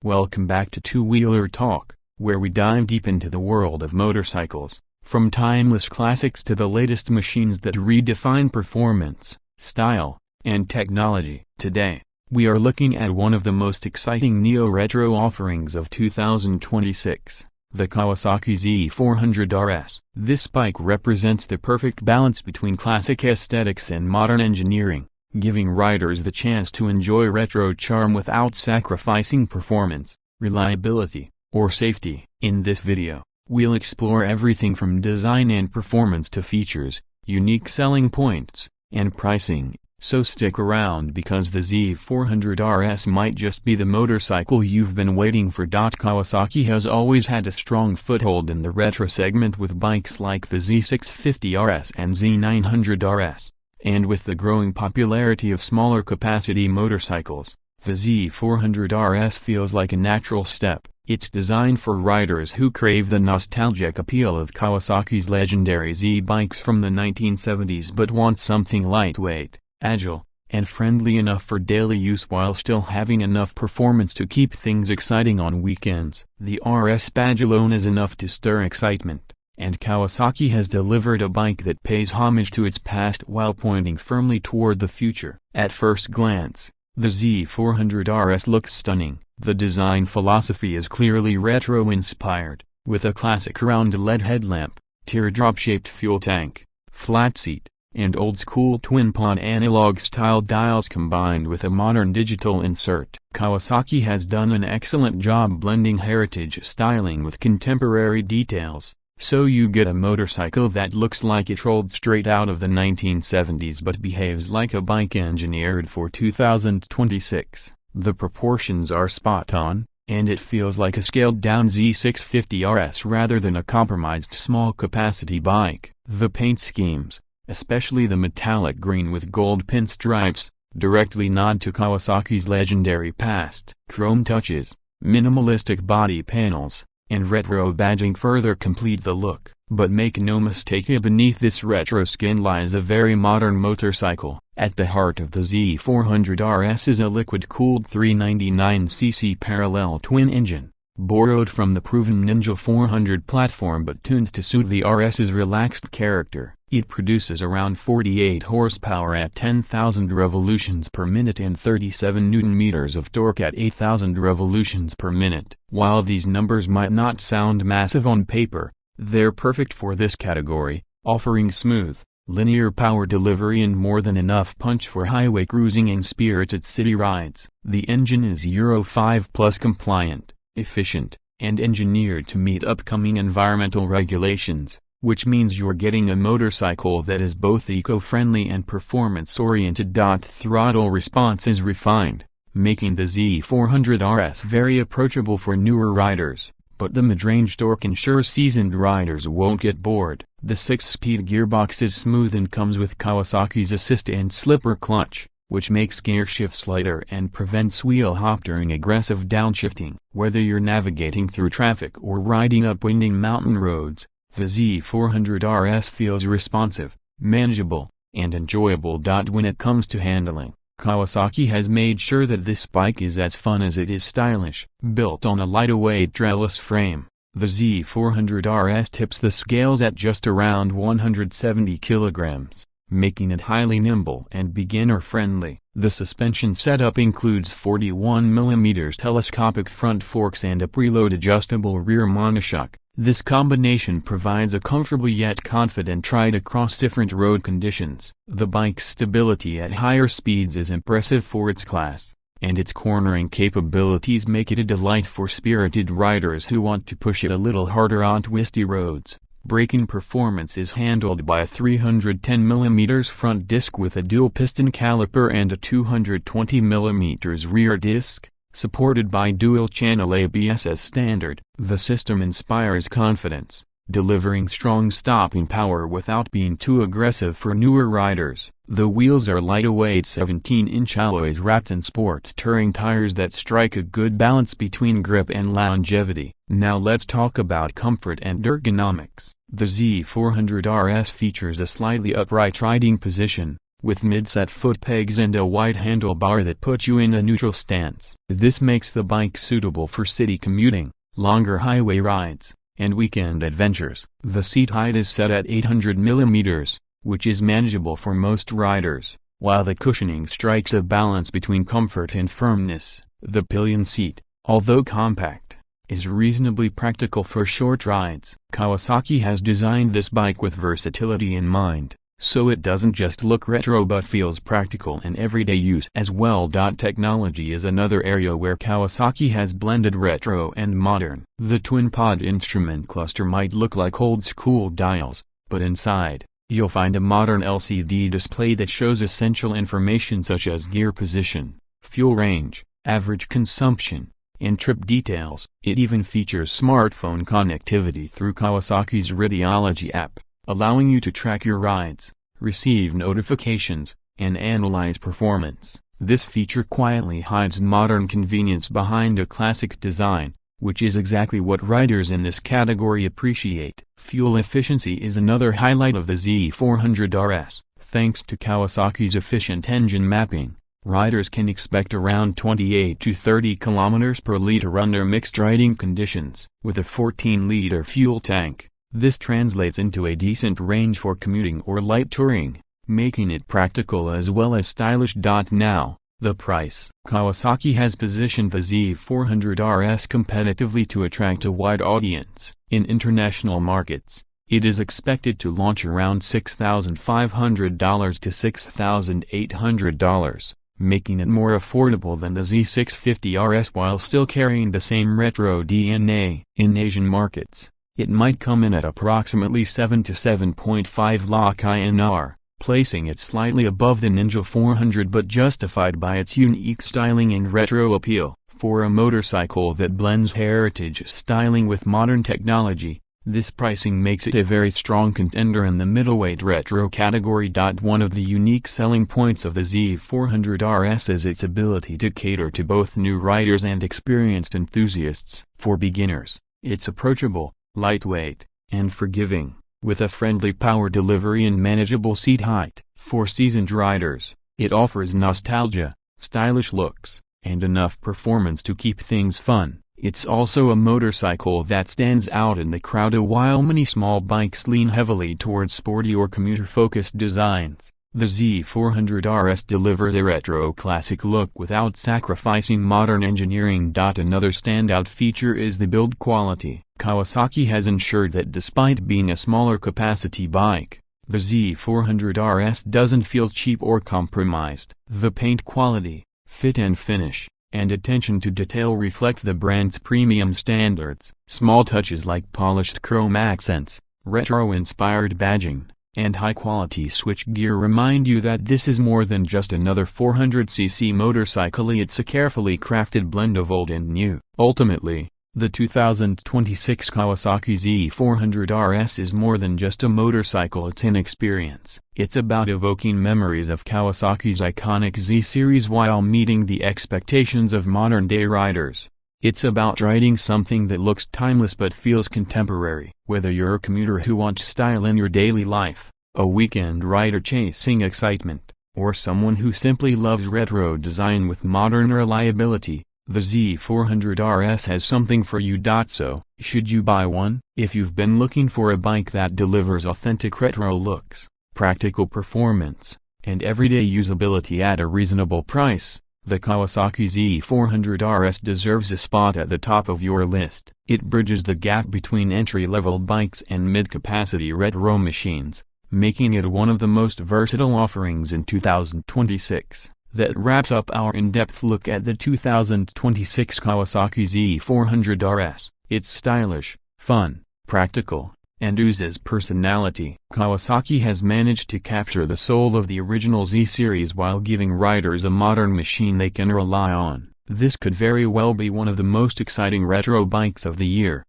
Welcome back to Two-Wheeler Talk, where we dive deep into the world of motorcycles, from timeless classics to the latest machines that redefine performance, style, and technology. Today, we are looking at one of the most exciting neo-retro offerings of 2026, the Kawasaki Z400RS. This bike represents the perfect balance between classic aesthetics and modern engineering, giving riders the chance to enjoy retro charm without sacrificing performance, reliability, or safety. In this video, we'll explore everything from design and performance to features, unique selling points, and pricing, so stick around because the Z400RS might just be the motorcycle you've been waiting for. Kawasaki has always had a strong foothold in the retro segment with bikes like the Z650RS and Z900RS. And with the growing popularity of smaller capacity motorcycles, the Z400RS feels like a natural step. It's designed for riders who crave the nostalgic appeal of Kawasaki's legendary Z bikes from the 1970s but want something lightweight, agile, and friendly enough for daily use while still having enough performance to keep things exciting on weekends. The RS badge alone is enough to stir excitement, and Kawasaki has delivered a bike that pays homage to its past while pointing firmly toward the future. At first glance, the Z400RS looks stunning. The design philosophy is clearly retro-inspired, with a classic round LED headlamp, teardrop-shaped fuel tank, flat seat, and old-school twin-pod analog-style dials combined with a modern digital insert. Kawasaki has done an excellent job blending heritage styling with contemporary details, so you get a motorcycle that looks like it rolled straight out of the 1970s but behaves like a bike engineered for 2026. The proportions are spot on, and it feels like a scaled-down Z650RS rather than a compromised small-capacity bike. The paint schemes, especially the metallic green with gold pinstripes, directly nod to Kawasaki's legendary past. Chrome touches, minimalistic body panels, and retro badging further complete the look. But make no mistake, beneath this retro skin lies a very modern motorcycle. At the heart of the Z400RS is a liquid-cooled 399cc parallel twin engine, borrowed from the proven Ninja 400 platform but tuned to suit the RS's relaxed character. It produces around 48 horsepower at 10,000 revolutions per minute and 37 Nm of torque at 8,000 revolutions per minute. While these numbers might not sound massive on paper, they're perfect for this category, offering smooth, linear power delivery and more than enough punch for highway cruising and spirited city rides. The engine is Euro 5+ compliant, efficient, and engineered to meet upcoming environmental regulations, which means you're getting a motorcycle that is both eco-friendly and performance-oriented. Throttle response is refined, making the Z400RS very approachable for newer riders, but the mid-range torque ensures seasoned riders won't get bored. The 6-speed gearbox is smooth and comes with Kawasaki's assist and slipper clutch, which makes gear shifts lighter and prevents wheel hop during aggressive downshifting. Whether you're navigating through traffic or riding up winding mountain roads, the Z400RS feels responsive, manageable, and enjoyable. When it comes to handling, Kawasaki has made sure that this bike is as fun as it is stylish. Built on a lightweight trellis frame, the Z400RS tips the scales at just around 170 kilograms, making it highly nimble and beginner-friendly. The suspension setup includes 41mm telescopic front forks and a preload adjustable rear monoshock. This combination provides a comfortable yet confident ride across different road conditions. The bike's stability at higher speeds is impressive for its class, and its cornering capabilities make it a delight for spirited riders who want to push it a little harder on twisty roads. Braking performance is handled by a 310mm front disc with a dual piston caliper and a 220mm rear disc, supported by dual-channel ABS as standard. The system inspires confidence, delivering strong stopping power without being too aggressive for newer riders. The wheels are lightweight 17-inch alloys wrapped in sports touring tires that strike a good balance between grip and longevity. Now let's talk about comfort and ergonomics. The Z400RS features a slightly upright riding position, with mid-set foot pegs and a wide handlebar that puts you in a neutral stance. This makes the bike suitable for city commuting, longer highway rides, and weekend adventures. The seat height is set at 800 mm, which is manageable for most riders, while the cushioning strikes a balance between comfort and firmness. The pillion seat, although compact, is reasonably practical for short rides. Kawasaki has designed this bike with versatility in mind, so it doesn't just look retro but feels practical in everyday use as well. Technology is another area where Kawasaki has blended retro and modern. The twin-pod instrument cluster might look like old-school dials, but inside, you'll find a modern LCD display that shows essential information such as gear position, fuel range, average consumption, and trip details. It even features smartphone connectivity through Kawasaki's Radiology app, allowing you to track your rides, receive notifications, and analyze performance. This feature quietly hides modern convenience behind a classic design, which is exactly what riders in this category appreciate. Fuel efficiency is another highlight of the Z400RS. Thanks to Kawasaki's efficient engine mapping, riders can expect around 28 to 30 km per liter under mixed riding conditions. With a 14-liter fuel tank, this translates into a decent range for commuting or light touring, making it practical as well as stylish. Now, the price. Kawasaki has positioned the Z400RS competitively to attract a wide audience. In international markets, it is expected to launch around $6,500 to $6,800, making it more affordable than the Z650RS while still carrying the same retro DNA. In Asian markets, it might come in at approximately 7 to 7.5 lakh INR, placing it slightly above the Ninja 400 but justified by its unique styling and retro appeal. For a motorcycle that blends heritage styling with modern technology, this pricing makes it a very strong contender in the middleweight retro category. One of the unique selling points of the Z400RS is its ability to cater to both new riders and experienced enthusiasts. For beginners, it's approachable, lightweight, and forgiving, with a friendly power delivery and manageable seat height. For seasoned riders, it offers nostalgia, stylish looks, and enough performance to keep things fun. It's also a motorcycle that stands out in the crowd. While many small bikes lean heavily towards sporty or commuter-focused designs, the Z400RS delivers a retro classic look without sacrificing modern engineering. Another standout feature is the build quality. Kawasaki has ensured that despite being a smaller capacity bike, the Z400RS doesn't feel cheap or compromised. The paint quality, fit and finish, and attention to detail reflect the brand's premium standards. Small touches like polished chrome accents, retro-inspired badging, and high-quality switchgear remind you that this is more than just another 400cc motorcycle. It's a carefully crafted blend of old and new. Ultimately, the 2026 Kawasaki Z400RS is more than just a motorcycle. It's an experience. It's about evoking memories of Kawasaki's iconic Z series while meeting the expectations of modern-day riders. It's about riding something that looks timeless but feels contemporary. Whether you're a commuter who wants style in your daily life, a weekend rider chasing excitement, or someone who simply loves retro design with modern reliability, the Z400RS has something for you. So, should you buy one? If you've been looking for a bike that delivers authentic retro looks, practical performance, and everyday usability at a reasonable price, the Kawasaki Z400RS deserves a spot at the top of your list. It bridges the gap between entry-level bikes and mid-capacity retro machines, making it one of the most versatile offerings in 2026. That wraps up our in-depth look at the 2026 Kawasaki Z400RS. It's stylish, fun, practical, and oozes personality. Kawasaki has managed to capture the soul of the original Z series while giving riders a modern machine they can rely on. This could very well be one of the most exciting retro bikes of the year.